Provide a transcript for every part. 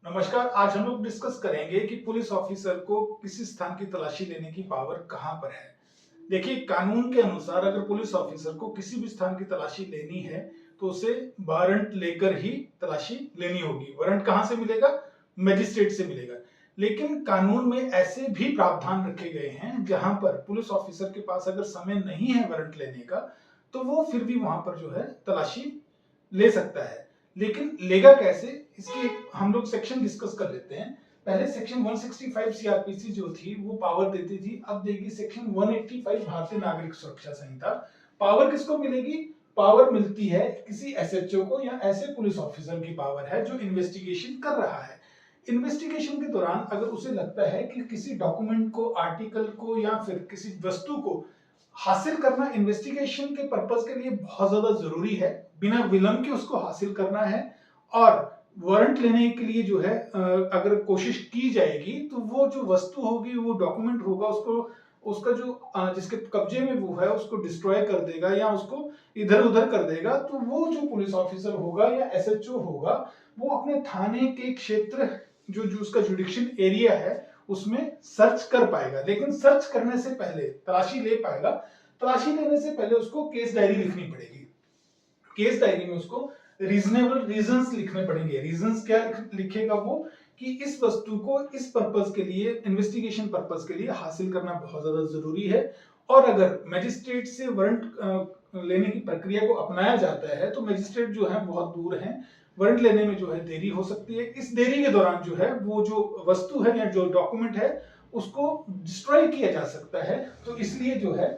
नमस्कार। आज हम लोग डिस्कस करेंगे कि पुलिस ऑफिसर को किसी स्थान की तलाशी लेने की पावर कहां पर है। देखिए, कानून के अनुसार अगर पुलिस ऑफिसर को किसी भी स्थान की तलाशी लेनी है तो उसे वारंट लेकर ही तलाशी लेनी होगी। वारंट कहां से मिलेगा? मजिस्ट्रेट से मिलेगा। लेकिन कानून में ऐसे भी प्रावधान रखे गए हैं जहां पर पुलिस ऑफिसर के पास अगर समय नहीं है वारंट लेने का तो वो फिर भी वहां पर जो है तलाशी ले सकता है। लेकिन लेगा कैसे, इसके हम लोग सेक्शन डिस्कस कर लेते हैं। पहले सेक्शन 165 सीआरपीसी जो थी वो पावर देती थी, अब देगी सेक्शन 185 भारतीय नागरिक सुरक्षा संहिता। पावर किसको मिलेगी? पावर मिलती है किसी एसएचओ को या ऐसे पुलिस ऑफिसर की पावर है जो इन्वेस्टिगेशन कर रहा है। इन्वेस्टिगेशन के दौरान अगर उसे लगता है कि किसी डॉक्यूमेंट को, आर्टिकल को या फिर किसी वस्तु को हासिल करना इन्वेस्टिगेशन के पर्पस के लिए बहुत ज्यादा जरूरी है, बिना विलंब के उसको हासिल करना है और वारंट लेने के लिए जो है अगर कोशिश की जाएगी तो वो जो वस्तु होगी, वो डॉक्यूमेंट होगा, उसको उसका जो जिसके कब्जे में वो है उसको डिस्ट्रॉय कर देगा या उसको इधर उधर कर देगा, तो वो जो पुलिस ऑफिसर होगा या एसएचओ होगा वो अपने थाने के क्षेत्र जो जो उसका जुडिक्शन एरिया है उसमें सर्च कर पाएगा। लेकिन सर्च करने से पहले तलाशी ले पाएगा। तलाशी लेने से पहले उसको केस डायरी लिखनी पड़ेगी। केस डायरी में उसको रीजनेबल रीजंस लिखने पड़ेंगे। रीजंस क्या लिखेगा वो? कि इस वस्तु को इस पर्पस के लिए, इन्वेस्टिगेशन पर्पस के लिए हासिल करना बहुत ज्यादा जरूरी है। और अगर मजिस्ट्रेट से वारंट लेने की प्रक्रिया को अपनाया जाता है तो मजिस्ट्रेट जो है बहुत दूर है, वारंट लेने में जो है देरी हो सकती है। इस देरी के दौरान जो है वो जो वस्तु है या जो डॉक्यूमेंट है उसको डिस्ट्रॉय किया जा सकता है। तो इसलिए जो है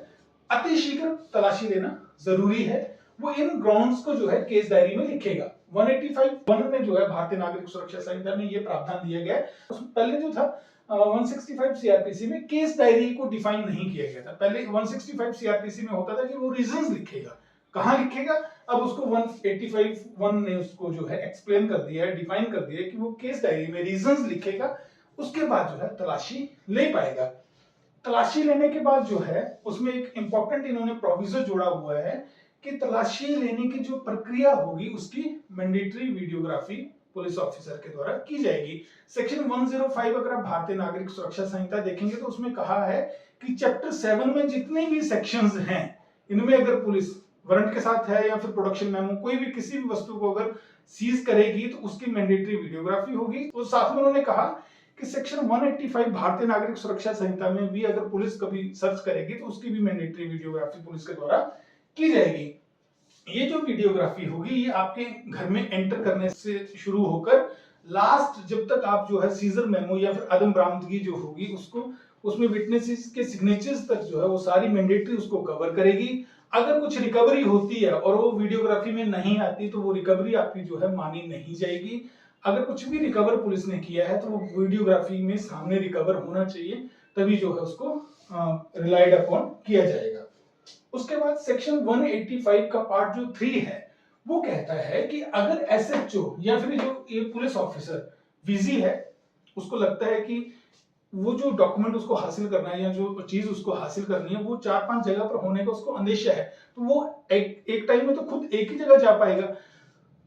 अतिशीघ्र तलाशी लेना जरूरी है। वो इन ग्राउंड्स को जो है केस डायरी में लिखेगा। 185 में जो है भारतीय नागरिक सुरक्षा संहिता में ये प्रावधान दिया गया है। पहले जो था 165 सीआरपीसी में केस डायरी को डिफाइन नहीं किया गया था। पहले 165 सीआरपीसी में होता था कि वो रीजंस लिखेगा। कहां लिखेगा? अब उसको 185 ने उसको जो है एक्सप्लेन कर दिया है, डिफाइन कर दिया है कि वो केस डायरी में रीजंस लिखेगा। उसके बाद जो है तलाशी ले पाएगा। तलाशी लेने के बाद जो है उसमें एक इंपॉर्टेंट इन्होंने प्रोविजन जोड़ा हुआ है कि तलाशी लेने की जो प्रक्रिया होगी उसकी मैंडेटरी वीडियोग्राफी पुलिस ऑफिसर के द्वारा की जाएगी। सेक्शन 105 अगर आप भारतीय नागरिक सुरक्षा संहिता देखेंगे तो उसमें कहा है कि चैप्टर 7 में जितने भी सेक्शंस हैं इनमें अगर पुलिस वारंट के साथ है या फिर प्रोडक्शन मेमो, कोई भी किसी भी वस्तु को अगर सीज करेगी तो उसकी मैंडेटरी वीडियोग्राफी होगी। और साथ में उन्होंने कहा कि सेक्शन 185 भारतीय नागरिक सुरक्षा संहिता में भी अगर पुलिस कभी सर्च करेगी तो उसकी भी मैंडेटरी वीडियोग्राफी पुलिस के द्वारा की जाएगी। ये जो वीडियोग्राफी होगी ये आपके घर में एंटर करने से शुरू होकर लास्ट जब तक आप जो है सीजर मेमो या फिर अदम बरामदगी जो होगी उसको, उसमें विटनेसेस के सिग्नेचर्स तक जो है वो सारी मैंडेटरी उसको कवर करेगी। अगर कुछ रिकवरी होती है और वो वीडियोग्राफी में नहीं आती तो वो रिकवरी आपकी जो है मानी नहीं जाएगी। अगर कुछ भी रिकवर पुलिस ने किया है तो वो वीडियोग्राफी में सामने रिकवर होना चाहिए, तभी जो है उसको रिलाइड अपॉन किया जाएगा। उसके बाद सेक्शन 185 का पार्ट जो 3 है वो कहता है कि अगर एसएचओ या फिर जो ये पुलिस ऑफिसर बिजी है, उसको लगता है कि वो जो डॉक्यूमेंट उसको हासिल करना है या जो चीज उसको हासिल करनी है वो 4-5 जगह पर होने का उसको अंदेशा है, तो वो एक टाइम में तो खुद एक ही जगह जा पाएगा।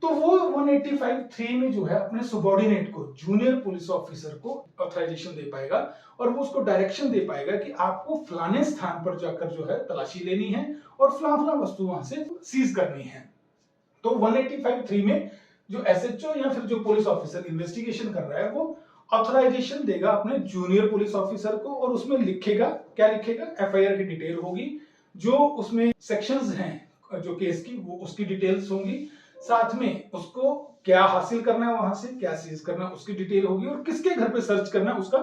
तो वो 185(3) में जो है अपने सबॉर्डिनेट को, जूनियर पुलिस ऑफिसर को ऑथराइजेशन दे पाएगा और वो उसको डायरेक्शन दे पाएगा कि आपको फलाने स्थान पर जाकर जो है तलाशी लेनी है और फला वस्तु वहां से सीज करनी है। तो 185(3) में जो एसएचओ या फिर जो पुलिस ऑफिसर इन्वेस्टिगेशन कर रहा है वो ऑथराइजेशन देगा अपने जूनियर पुलिस ऑफिसर को और उसमें लिखेगा, क्या लिखेगा? एफआईआर की डिटेल होगी, जो उसमें सेक्शंस हैं जो केस की वो उसकी डिटेल्स होंगी, साथ में उसको क्या हासिल करना है, वहां से क्या सीज करना है उसकी डिटेल होगी और किसके घर पे सर्च करना है उसका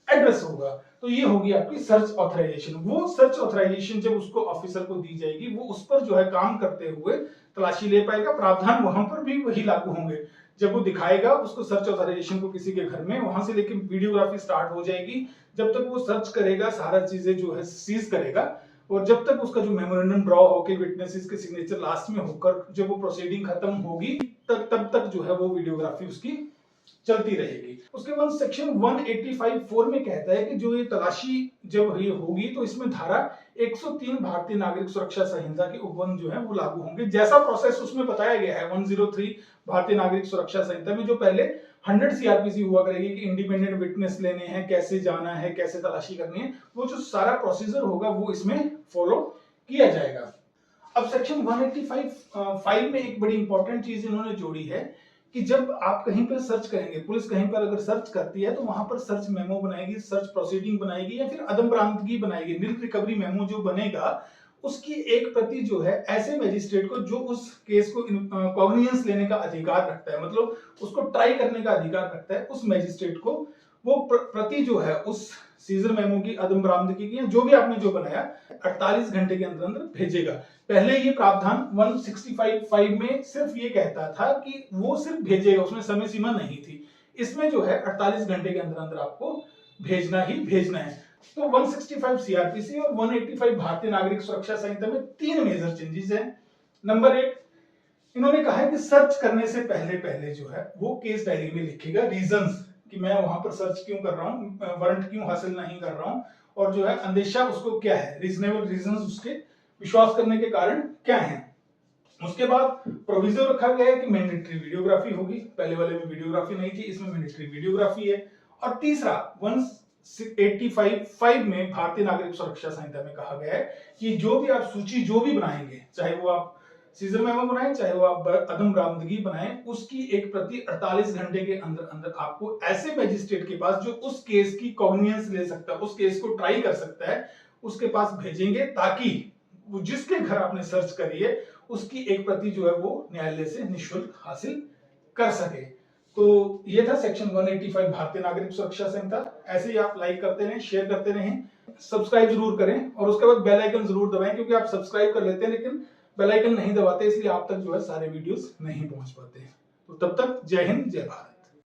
एड्रेस होगा। तो ये होगी आपकी सर्च ऑथराइजेशन। वो सर्च ऑथराइजेशन जब उसको ऑफिसर को दी जाएगी वो उस पर जो है काम करते हुए तलाशी ले पाएगा। प्रावधान वहां पर भी वही लागू होंगे। जब वो दिखाएगा उसको सर्च ऑथराइजेशन को किसी के घर में, वहां से लेकिन वीडियोग्राफी स्टार्ट हो जाएगी। जब तक वो सर्च करेगा सारा चीजें जो है सीज करेगा और जब तक उसका जो मेमोरेंडम ड्रॉ होकर विटनेसेस के सिग्नेचर लास्ट में होकर जब वो प्रोसीडिंग खत्म होगी तब तक जो है वो वीडियोग्राफी उसकी चलती रहेगी। उसके बाद सेक्शन 185(4) में कहता है कि जो ये तलाशी जब ये होगी तो इसमें धारा 103 भारतीय नागरिक सुरक्षा संहिता के उपबंध जो है वो लागू होंगे। जैसा प्रोसेस उसमें बताया गया है 103 भारतीय नागरिक सुरक्षा संहिता में जो पहले 100 सीआरपीसी हुआ करेगी कि इंडिपेंडेंट विटनेस लेने हैं, कैसे जाना है, कैसे तलाशी करनी है, वो जो सारा प्रोसीजर होगा वो इसमें फॉलो किया जाएगा। अब सेक्शन 185 में एक बड़ी इंपॉर्टेंट चीज इन्होंने जोड़ी है कि जब आप कहीं पर सर्च करेंगे, पुलिस कहीं पर अगर सर्च करती है तो वहां पर सर्च मेमो बनाएगी, सर्च प्रोसीडिंग बनाएगी या फिर अदम बरामदगी बनाएगी, नील रिकवरी मेमो जो बनेगा उसकी एक प्रति जो है ऐसे मैजिस्ट्रेट को जो उस केस को कॉग्निजेंस लेने का अधिकार रखता है, मतलब उसको ट्राई करने का अधिकार रखता है, उस मैजिस्ट्रेट को वो प्रति जो है उस सीजर मेमो की, अदम बरामदगी की, जो भी आपने जो बनाया 48 घंटे के अंदर अंदर भेजेगा। पहले ये प्रावधान 165 में सिर्फ ये कहता था कि वो सिर्फ भेजेगा, उसमें समय सीमा नहीं थी। इसमें जो है 48 घंटे के अंदर अंदर आपको भेजना ही भेजना है। तो 165 सीआरपीसी और 185 भारतीय नागरिक सुरक्षा संहिता में 3 मेजर चेंजेस हैं। नंबर 1, इन्होंने कहा है कि सर्च करने से पहले पहले जो है वो केस डायरी में लिखेगा रीजंस कि मैं वहां पर सर्च क्यों कर रहा हूं, वारंट क्यों हासिल नहीं कर रहा हूं, और जो है अंदेशा उसको क्या है, रीजनेबल रीजंस, उसके विश्वास करने के कारण क्या हैं। उसके बाद प्रोविजन रखा गया है कि मैंडेटरी वीडियोग्राफी होगी, पहले वाले में वीडियोग्राफी नहीं थी, इसमें मैंडेटरी वीडियोग्राफी है। और तीसरा 185 में भारतीय नागरिक सुरक्षा संहिता में कहा गया है कि जो भी आप सूची जो भी बनाएंगे, चाहे वो आप सीजर मेमो बनाएं, चाहे वो आप अदम बरामदगी बनाएं, उसकी एक प्रति 48 घंटे के अंदर अंदर आपको ऐसे मैजिस्ट्रेट के पास जो उस केस की कॉग्निजेंस ले सकता है, उस केस को ट्राई कर सकता है, उसके पास भेजेंगे, ताकि वो जिसके घर आपने सर्च करी है उसकी एक प्रति जो है वो न्यायालय से निःशुल्क हासिल कर सके। तो ये था सेक्शन 185 भारतीय नागरिक सुरक्षा संहिता। ऐसे ही आप लाइक करते रहें, शेयर करते रहें, सब्सक्राइब जरूर करें और उसके बाद बेल आइकन जरूर दबाएं, क्योंकि आप सब्सक्राइब कर लेते हैं लेकिन बेल आइकन नहीं दबाते, इसलिए आप तक जो है सारे वीडियोस नहीं पहुंच पाते। तो तब तक जय हिंद, जय भारत।